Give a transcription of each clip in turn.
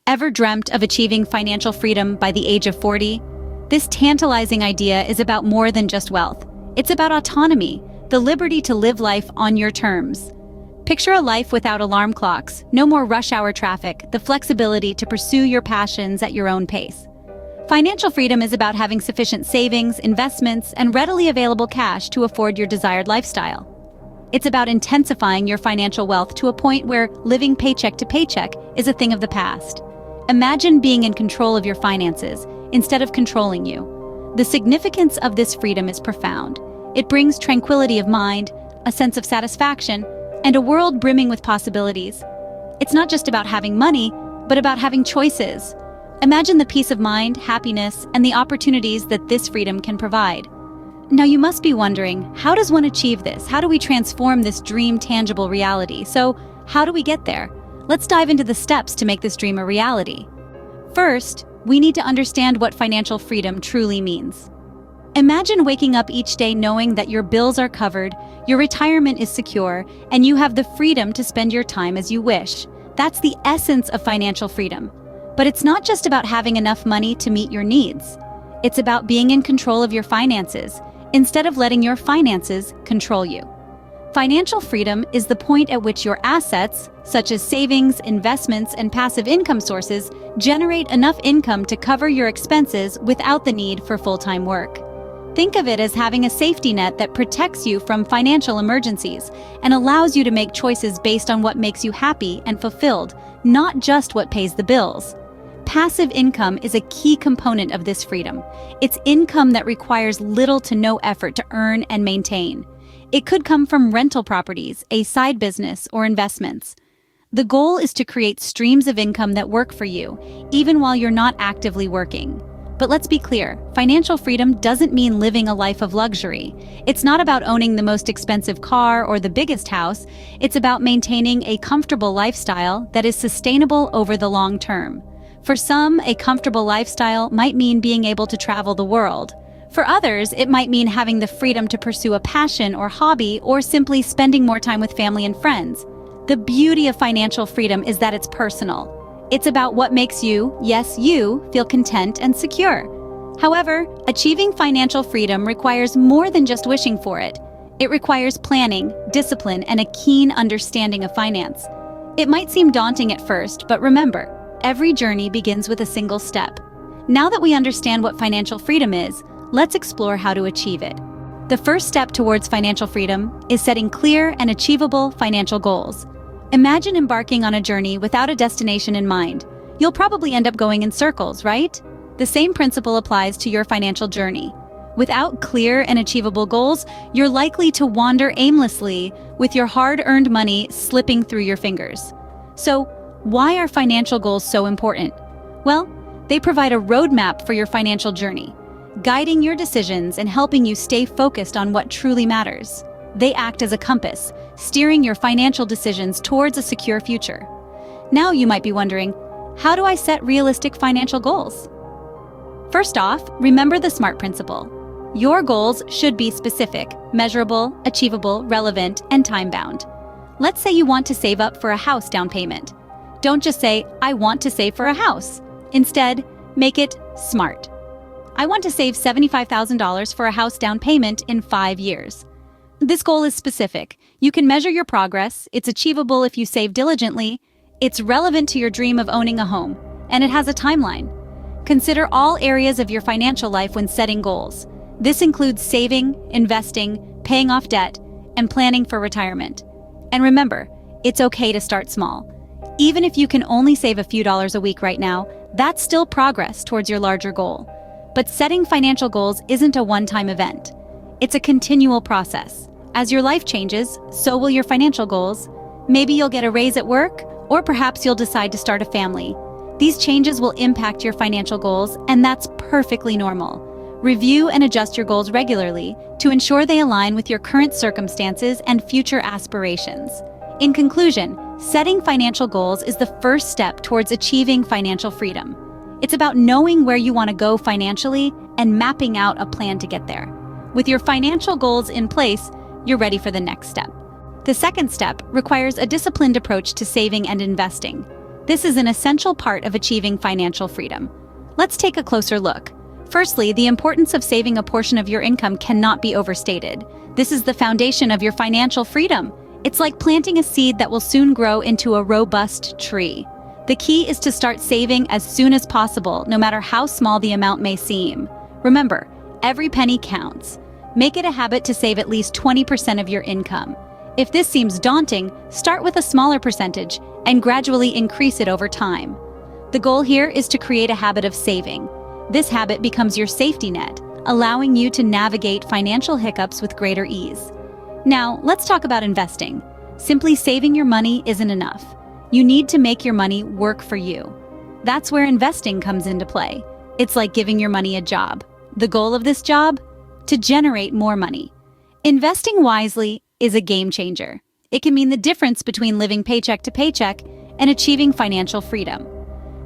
Ever dreamt of achieving financial freedom by the age of 40? This tantalizing idea is about more than just wealth. It's about autonomy, the liberty to live life on your terms. Picture a life without alarm clocks, no more rush hour traffic, the flexibility to pursue your passions at your own pace. Financial freedom is about having sufficient savings, investments, and readily available cash to afford your desired lifestyle. It's about intensifying your financial wealth to a point where living paycheck to paycheck is a thing of the past. Imagine being in control of your finances instead of controlling you. The significance of this freedom is profound. It brings tranquility of mind, a sense of satisfaction, and a world brimming with possibilities. It's not just about having money, but about having choices. Imagine the peace of mind, happiness, and the opportunities that this freedom can provide. Now you must be wondering, how does one achieve this? How do we transform this dream tangible reality? So, how do we get there? Let's dive into the steps to make this dream a reality. First, we need to understand what financial freedom truly means. Imagine waking up each day knowing that your bills are covered, your retirement is secure, and you have the freedom to spend your time as you wish. That's the essence of financial freedom. But it's not just about having enough money to meet your needs. It's about being in control of your finances, instead of letting your finances control you. Financial freedom is the point at which your assets, such as savings, investments, and passive income sources, generate enough income to cover your expenses without the need for full-time work. Think of it as having a safety net that protects you from financial emergencies and allows you to make choices based on what makes you happy and fulfilled, not just what pays the bills. Passive income is a key component of this freedom. It's income that requires little to no effort to earn and maintain. It could come from rental properties, a side business, or investments. The goal is to create streams of income that work for you, even while you're not actively working. But let's be clear, financial freedom doesn't mean living a life of luxury. It's not about owning the most expensive car or the biggest house. It's about maintaining a comfortable lifestyle that is sustainable over the long term. For some, a comfortable lifestyle might mean being able to travel the world. For others, it might mean having the freedom to pursue a passion or hobby, or simply spending more time with family and friends. The beauty of financial freedom is that it's personal. It's about what makes you, yes, you, feel content and secure. However, achieving financial freedom requires more than just wishing for it. It requires planning, discipline, and a keen understanding of finance. It might seem daunting at first, but remember, every journey begins with a single step. Now that we understand what financial freedom is, let's explore how to achieve it. The first step towards financial freedom is setting clear and achievable financial goals. Imagine embarking on a journey without a destination in mind. You'll probably end up going in circles, right? The same principle applies to your financial journey. Without clear and achievable goals, you're likely to wander aimlessly with your hard-earned money slipping through your fingers. So, why are financial goals so important? Well, they provide a roadmap for your financial journey, guiding your decisions and helping you stay focused on what truly matters. They act as a compass, steering your financial decisions towards a secure future. Now you might be wondering, how do I set realistic financial goals? First off, remember the SMART principle. Your goals should be specific, measurable, achievable, relevant, and time-bound. Let's say you want to save up for a house down payment. Don't just say, I want to save for a house. Instead, make it SMART. I want to save $75,000 for a house down payment in 5 years. This goal is specific. You can measure your progress, it's achievable if you save diligently, it's relevant to your dream of owning a home, and it has a timeline. Consider all areas of your financial life when setting goals. This includes saving, investing, paying off debt, and planning for retirement. And remember, it's okay to start small. Even if you can only save a few dollars a week right now, that's still progress towards your larger goal. But setting financial goals isn't a one-time event. It's a continual process. As your life changes, so will your financial goals. Maybe you'll get a raise at work, or perhaps you'll decide to start a family. These changes will impact your financial goals, and that's perfectly normal. Review and adjust your goals regularly to ensure they align with your current circumstances and future aspirations. In conclusion, setting financial goals is the first step towards achieving financial freedom. It's about knowing where you want to go financially and mapping out a plan to get there. With your financial goals in place, you're ready for the next step. The second step requires a disciplined approach to saving and investing. This is an essential part of achieving financial freedom. Let's take a closer look. Firstly, the importance of saving a portion of your income cannot be overstated. This is the foundation of your financial freedom. It's like planting a seed that will soon grow into a robust tree. The key is to start saving as soon as possible, no matter how small the amount may seem. Remember, every penny counts. Make it a habit to save at least 20% of your income. If this seems daunting, start with a smaller percentage and gradually increase it over time. The goal here is to create a habit of saving. This habit becomes your safety net, allowing you to navigate financial hiccups with greater ease. Now, let's talk about investing. Simply saving your money isn't enough. You need to make your money work for you. That's where investing comes into play. It's like giving your money a job. The goal of this job? To generate more money. Investing wisely is a game changer. It can mean the difference between living paycheck to paycheck and achieving financial freedom.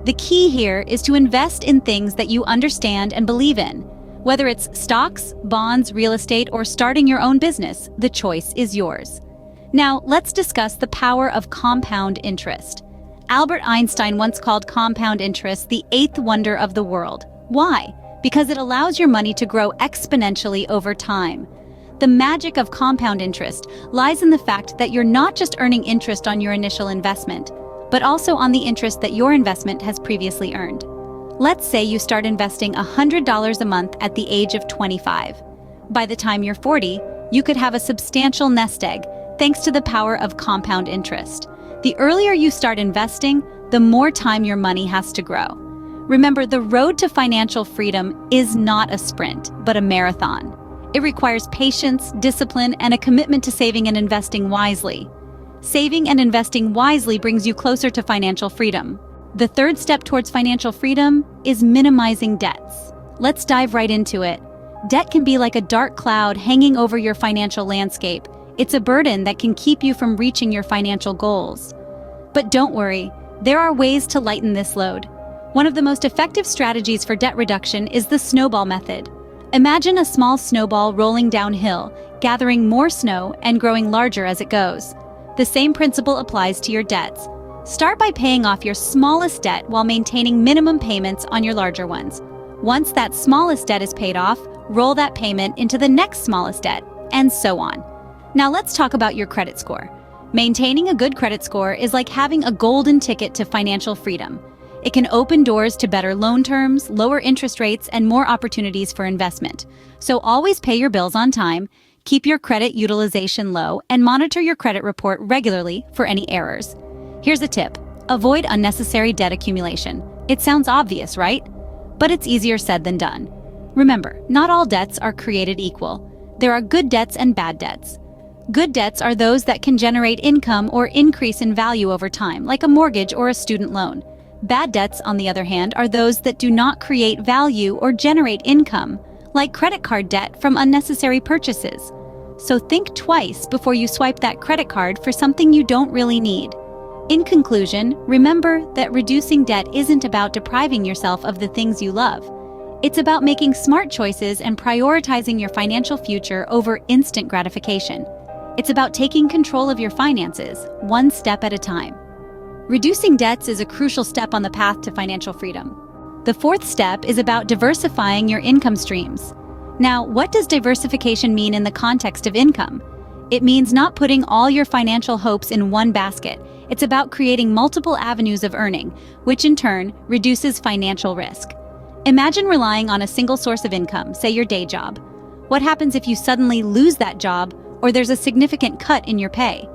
The key here is to invest in things that you understand and believe in. Whether it's stocks, bonds, real estate, or starting your own business, the choice is yours. Now, let's discuss the power of compound interest. Albert Einstein once called compound interest the eighth wonder of the world. Why? Because it allows your money to grow exponentially over time. The magic of compound interest lies in the fact that you're not just earning interest on your initial investment, but also on the interest that your investment has previously earned. Let's say you start investing $100 a month at the age of 25. By the time you're 40, you could have a substantial nest egg, thanks to the power of compound interest. The earlier you start investing, the more time your money has to grow. Remember, the road to financial freedom is not a sprint, but a marathon. It requires patience, discipline, and a commitment to saving and investing wisely. Saving and investing wisely brings you closer to financial freedom. The third step towards financial freedom is minimizing debts. Let's dive right into it. Debt can be like a dark cloud hanging over your financial landscape. It's a burden that can keep you from reaching your financial goals. But don't worry, there are ways to lighten this load. One of the most effective strategies for debt reduction is the snowball method. Imagine a small snowball rolling downhill, gathering more snow and growing larger as it goes. The same principle applies to your debts. Start by paying off your smallest debt while maintaining minimum payments on your larger ones. Once that smallest debt is paid off, roll that payment into the next smallest debt, and so on. Now let's talk about your credit score. Maintaining a good credit score is like having a golden ticket to financial freedom. It can open doors to better loan terms, lower interest rates, and more opportunities for investment. So always pay your bills on time, keep your credit utilization low, and monitor your credit report regularly for any errors. Here's a tip: avoid unnecessary debt accumulation. It sounds obvious, right? But it's easier said than done. Remember, not all debts are created equal. There are good debts and bad debts. Good debts are those that can generate income or increase in value over time, like a mortgage or a student loan. Bad debts, on the other hand, are those that do not create value or generate income, like credit card debt from unnecessary purchases. So think twice before you swipe that credit card for something you don't really need. In conclusion, remember that reducing debt isn't about depriving yourself of the things you love. It's about making smart choices and prioritizing your financial future over instant gratification. It's about taking control of your finances, one step at a time. Reducing debts is a crucial step on the path to financial freedom. The fourth step is about diversifying your income streams. Now, what does diversification mean in the context of income? It means not putting all your financial hopes in one basket. It's about creating multiple avenues of earning, which in turn reduces financial risk. Imagine relying on a single source of income, say your day job. What happens if you suddenly lose that job or there's a significant cut in your pay?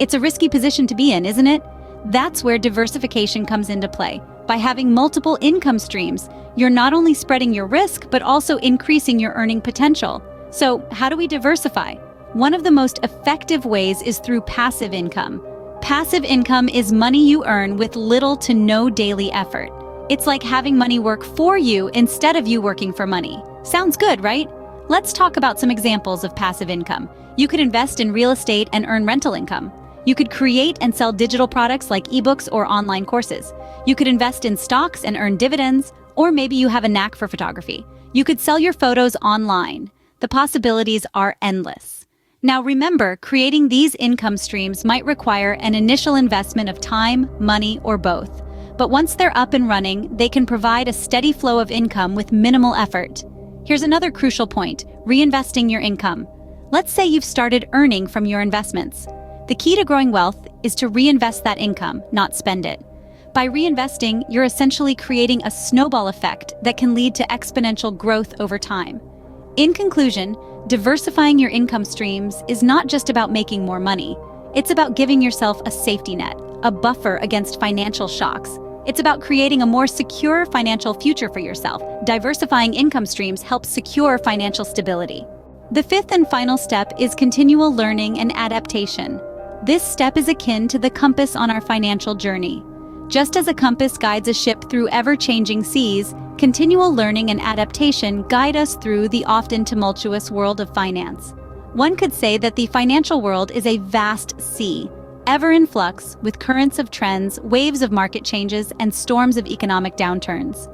It's a risky position to be in, isn't it? That's where diversification comes into play. By having multiple income streams, you're not only spreading your risk, but also increasing your earning potential. So, how do we diversify? One of the most effective ways is through passive income. Passive income is money you earn with little to no daily effort. It's like having money work for you instead of you working for money. Sounds good, right? Let's talk about some examples of passive income. You could invest in real estate and earn rental income. You could create and sell digital products like ebooks or online courses. You could invest in stocks and earn dividends, or maybe you have a knack for photography. You could sell your photos online. The possibilities are endless. Now remember, creating these income streams might require an initial investment of time, money, or both. But once they're up and running, they can provide a steady flow of income with minimal effort. Here's another crucial point: reinvesting your income. Let's say you've started earning from your investments. The key to growing wealth is to reinvest that income, not spend it. By reinvesting, you're essentially creating a snowball effect that can lead to exponential growth over time. In conclusion, diversifying your income streams is not just about making more money. It's about giving yourself a safety net, a buffer against financial shocks. It's about creating a more secure financial future for yourself. Diversifying income streams helps secure financial stability. The fifth and final step is continual learning and adaptation. This step is akin to the compass on our financial journey. Just as a compass guides a ship through ever-changing seas, continual learning and adaptation guide us through the often tumultuous world of finance. One could say that the financial world is a vast sea, ever in flux, with currents of trends, waves of market changes, and storms of economic downturns.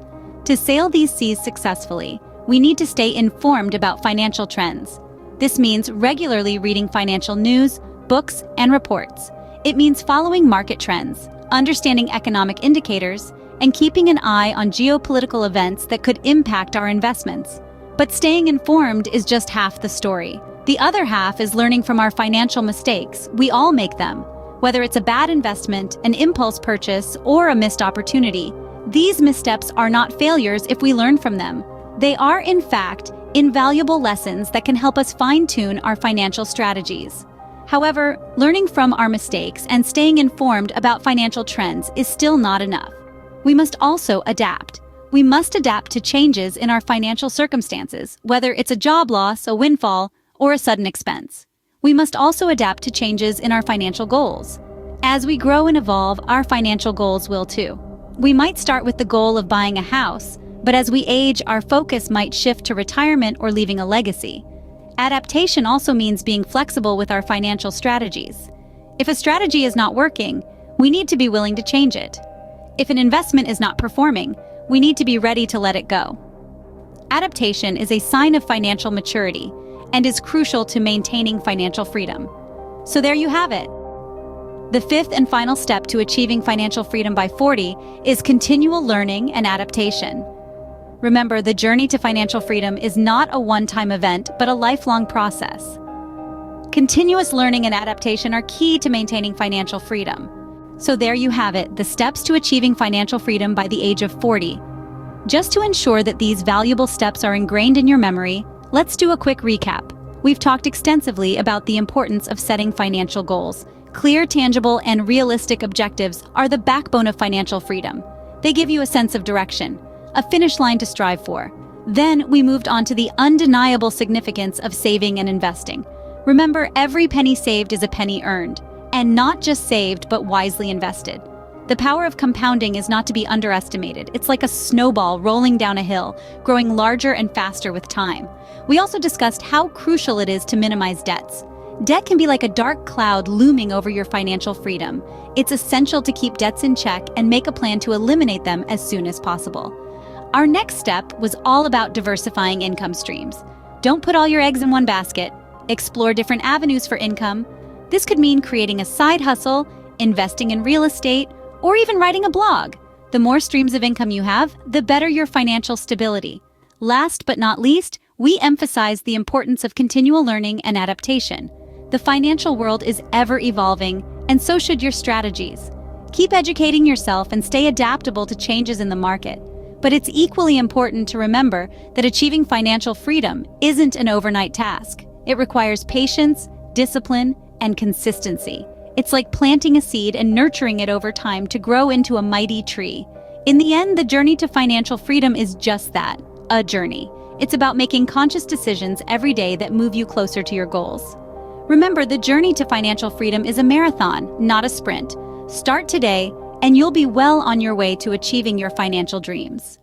To sail these seas successfully, we need to stay informed about financial trends. This means regularly reading financial news, books, and reports. It means following market trends, understanding economic indicators, and keeping an eye on geopolitical events that could impact our investments. But staying informed is just half the story. The other half is learning from our financial mistakes. We all make them. Whether it's a bad investment, an impulse purchase, or a missed opportunity, these missteps are not failures if we learn from them. They are, in fact, invaluable lessons that can help us fine-tune our financial strategies. However, learning from our mistakes and staying informed about financial trends is still not enough. We must also adapt. We must adapt to changes in our financial circumstances, whether it's a job loss, a windfall, or a sudden expense. We must also adapt to changes in our financial goals. As we grow and evolve, our financial goals will too. We might start with the goal of buying a house, but as we age, our focus might shift to retirement or leaving a legacy. Adaptation also means being flexible with our financial strategies. If a strategy is not working, we need to be willing to change it. If an investment is not performing, we need to be ready to let it go. Adaptation is a sign of financial maturity and is crucial to maintaining financial freedom. So there you have it. The fifth and final step to achieving financial freedom by 40 is continual learning and adaptation. Remember, the journey to financial freedom is not a one-time event, but a lifelong process. Continuous learning and adaptation are key to maintaining financial freedom. So there you have it, the steps to achieving financial freedom by the age of 40. Just to ensure that these valuable steps are ingrained in your memory, let's do a quick recap. We've talked extensively about the importance of setting financial goals. Clear, tangible, and realistic objectives are the backbone of financial freedom. They give you a sense of direction, a finish line to strive for. Then we moved on to the undeniable significance of saving and investing. Remember, every penny saved is a penny earned, and not just saved, but wisely invested. The power of compounding is not to be underestimated. It's like a snowball rolling down a hill, growing larger and faster with time. We also discussed how crucial it is to minimize debts. Debt can be like a dark cloud looming over your financial freedom. It's essential to keep debts in check and make a plan to eliminate them as soon as possible. Our next step was all about diversifying income streams. Don't put all your eggs in one basket. Explore different avenues for income. This could mean creating a side hustle, investing in real estate, or even writing a blog. The more streams of income you have, the better your financial stability. Last but not least, we emphasize the importance of continual learning and adaptation. The financial world is ever evolving, and so should your strategies. Keep educating yourself and stay adaptable to changes in the market. But it's equally important to remember that achieving financial freedom isn't an overnight task. It requires patience, discipline, and consistency. It's like planting a seed and nurturing it over time to grow into a mighty tree. In the end, the journey to financial freedom is just that, a journey. It's about making conscious decisions every day that move you closer to your goals. Remember, the journey to financial freedom is a marathon, not a sprint. Start today, and you'll be well on your way to achieving your financial dreams.